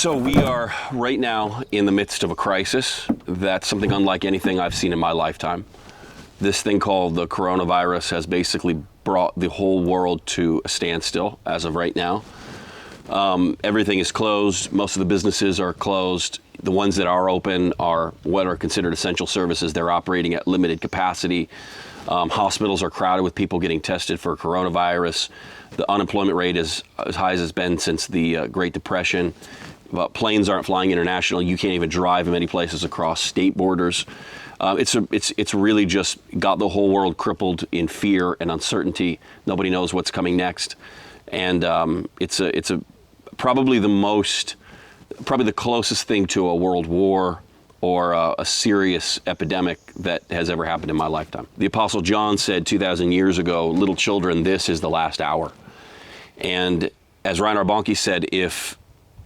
So we are right now in the midst of a crisis that's something unlike anything I've seen in my lifetime. This thing called the coronavirus has basically brought the whole world to a standstill as of right now. Everything is closed. Most of the businesses are closed. The ones that are open are what are considered essential services. They're operating at limited capacity. Hospitals are crowded with people getting tested for coronavirus. The unemployment rate is as high as it's been since the Great Depression. Planes aren't flying international. You can't even drive in many places across state borders. It's really just got the whole world crippled in fear and uncertainty. Nobody knows what's coming next, and it's probably the closest thing to a world war or a serious epidemic that has ever happened in my lifetime. The Apostle John said 2,000 years ago, "Little children, this is the last hour." And as Reinhard Bonnke said, if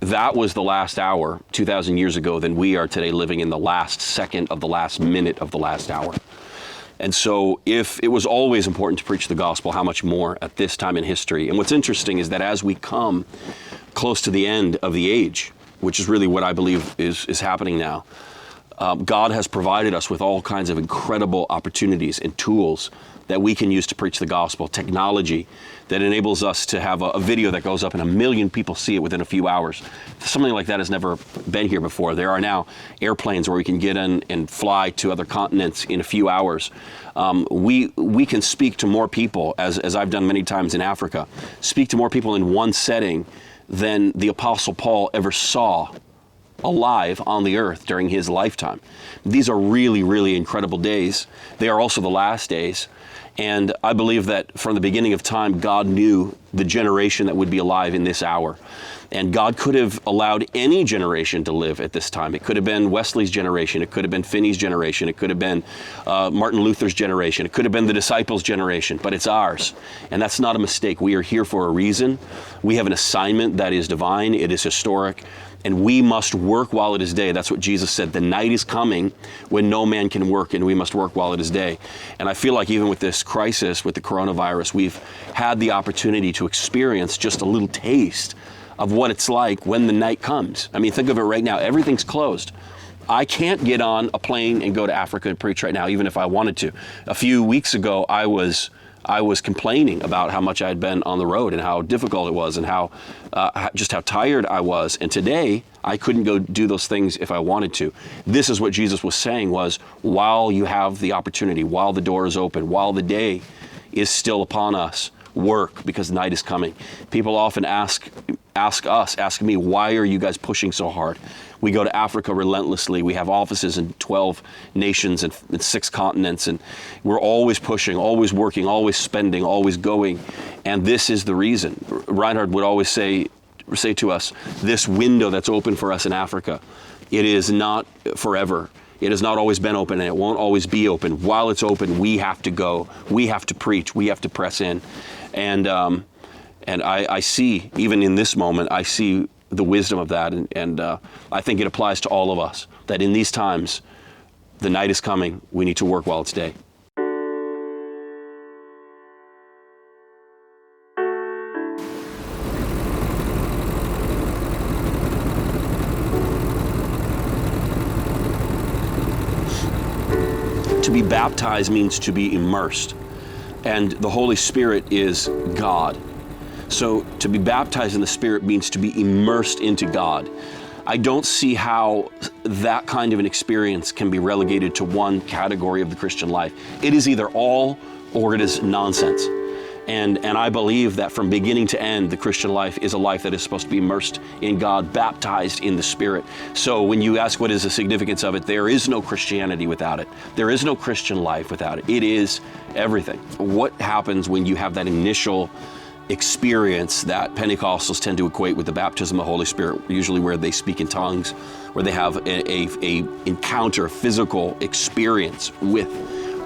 that was the last hour 2,000 years ago, then we are today living in the last second of the last minute of the last hour. And so if it was always important to preach the gospel, how much more at this time in history? And what's interesting is that as we come close to the end of the age, which is really what I believe is happening now, God has provided us with all kinds of incredible opportunities and tools that we can use to preach the gospel, technology that enables us to have a video that goes up and 1 million people see it within a few hours. Something like that has never been here before. There are now airplanes where we can get in and fly to other continents in a few hours. We can speak to more people, as I've done many times in Africa, speak to more people in one setting than the Apostle Paul ever saw alive on the earth during his lifetime. These are really, really incredible days. They are also the last days. And I believe that from the beginning of time, God knew the generation that would be alive in this hour. And God could have allowed any generation to live at this time. It could have been Wesley's generation. It could have been Finney's generation. It could have been Martin Luther's generation. It could have been the disciples' generation, but it's ours. And that's not a mistake. We are here for a reason. We have an assignment that is divine. It is historic. And we must work while it is day. That's what Jesus said. The night is coming when no man can work, and we must work while it is day. And I feel like even with this crisis, with the coronavirus, we've had the opportunity to experience just a little taste of what it's like when the night comes. I mean, think of it right now. Everything's closed. I can't get on a plane and go to Africa and preach right now, even if I wanted to. A few weeks ago, I was complaining about how much I had been on the road and how difficult it was and how tired I was. And today, I couldn't go do those things if I wanted to. This is what Jesus was saying was, while you have the opportunity, while the door is open, while the day is still upon us, work, because night is coming. People often ask me, why are you guys pushing so hard? We go to Africa relentlessly. We have offices in 12 nations and 6 continents, and we're always pushing, always working, always spending, always going. And this is the reason. Reinhard would always say to us, this window that's open for us in Africa, it is not forever. It has not always been open, and it won't always be open. While it's open, we have to go. We have to preach. We have to press in. And I see, even in this moment, I see the wisdom of that, and I think it applies to all of us, that in these times, the night is coming, we need to work while it's day. To be baptized means to be immersed, and the Holy Spirit is God. So to be baptized in the Spirit means to be immersed into God. I don't see how that kind of an experience can be relegated to one category of the Christian life. It is either all or it is nonsense. And I believe that from beginning to end, the Christian life is a life that is supposed to be immersed in God, baptized in the Spirit. So when you ask what is the significance of it, there is no Christianity without it. There is no Christian life without it. It is everything. What happens when you have that initial experience that Pentecostals tend to equate with the baptism of the Holy Spirit, usually where they speak in tongues, where they have a encounter, physical experience with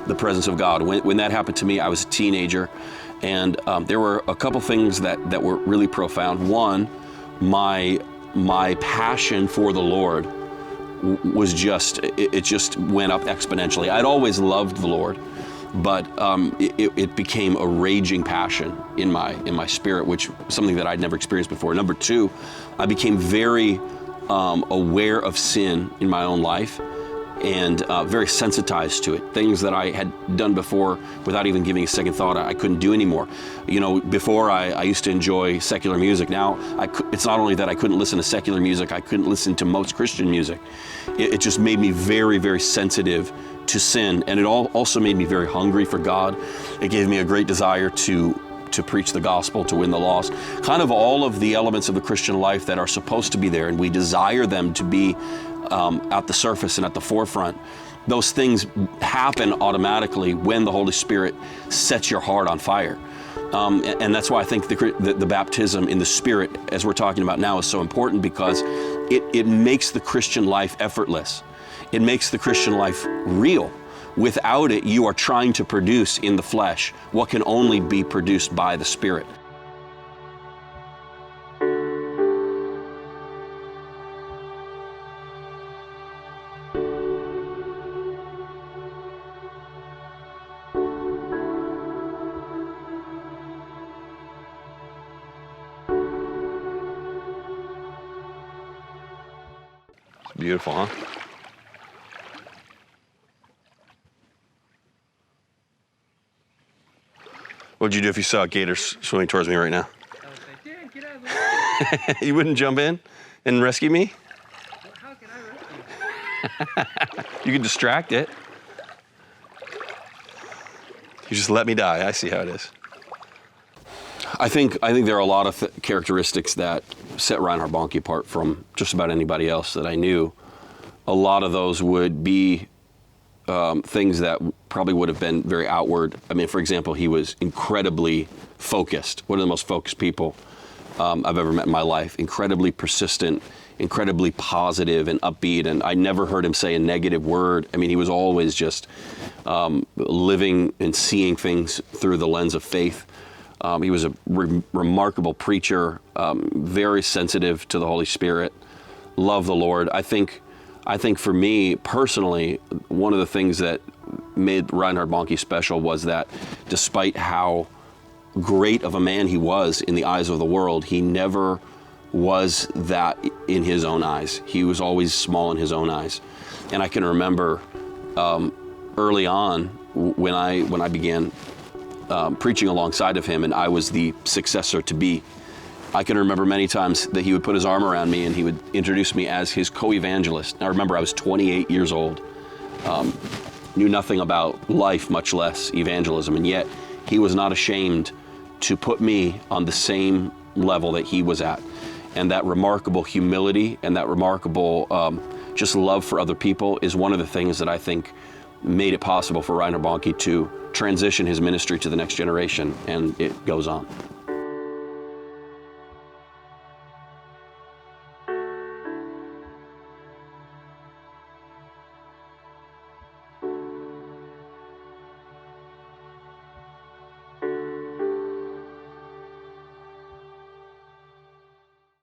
the presence of God. When that happened to me, I was a teenager, and there were a couple things that were really profound. One, my passion for the Lord was it just went up exponentially. I'd always loved the Lord, but it became a raging passion in my spirit, which was something that I'd never experienced before. Number two, I became very aware of sin in my own life and very sensitized to it. Things that I had done before without even giving a second thought, I couldn't do anymore. You know, before I used to enjoy secular music. Now, it's not only that I couldn't listen to secular music, I couldn't listen to most Christian music. It just made me very, very sensitive to sin, and it also made me very hungry for God. It gave me a great desire to preach the gospel, to win the lost. Kind of all of the elements of the Christian life that are supposed to be there, and we desire them to be at the surface and at the forefront. Those things happen automatically when the Holy Spirit sets your heart on fire. And that's why I think the baptism in the Spirit, as we're talking about now, is so important, because it makes the Christian life effortless. It makes the Christian life real. Without it, you are trying to produce in the flesh what can only be produced by the Spirit. It's beautiful, huh? What'd you do if you saw a gator swimming towards me right now? I was like, Dan, get out of the way. You wouldn't jump in and rescue me? Well, how can I rescue you? You can distract it. You just let me die. I see how it is. I think there are a lot of characteristics that set Reinhard Bonnke apart from just about anybody else that I knew. A lot of those would be things that probably would have been very outward. I mean, for example, he was incredibly focused. One of the most focused people I've ever met in my life. Incredibly persistent, incredibly positive and upbeat. And I never heard him say a negative word. I mean, he was always just living and seeing things through the lens of faith. He was a remarkable preacher, very sensitive to the Holy Spirit, loved the Lord. I think for me personally, one of the things that made Reinhard Bonnke special was that despite how great of a man he was in the eyes of the world, he never was that in his own eyes. He was always small in his own eyes. And I can remember early on when I began preaching alongside of him and I was the successor to be, I can remember many times that he would put his arm around me and he would introduce me as his co-evangelist. Now remember, I was 28 years old, knew nothing about life, much less evangelism, and yet he was not ashamed to put me on the same level that he was at. And that remarkable humility and that remarkable just love for other people is one of the things that I think made it possible for Reinhard Bonnke to transition his ministry to the next generation, and it goes on.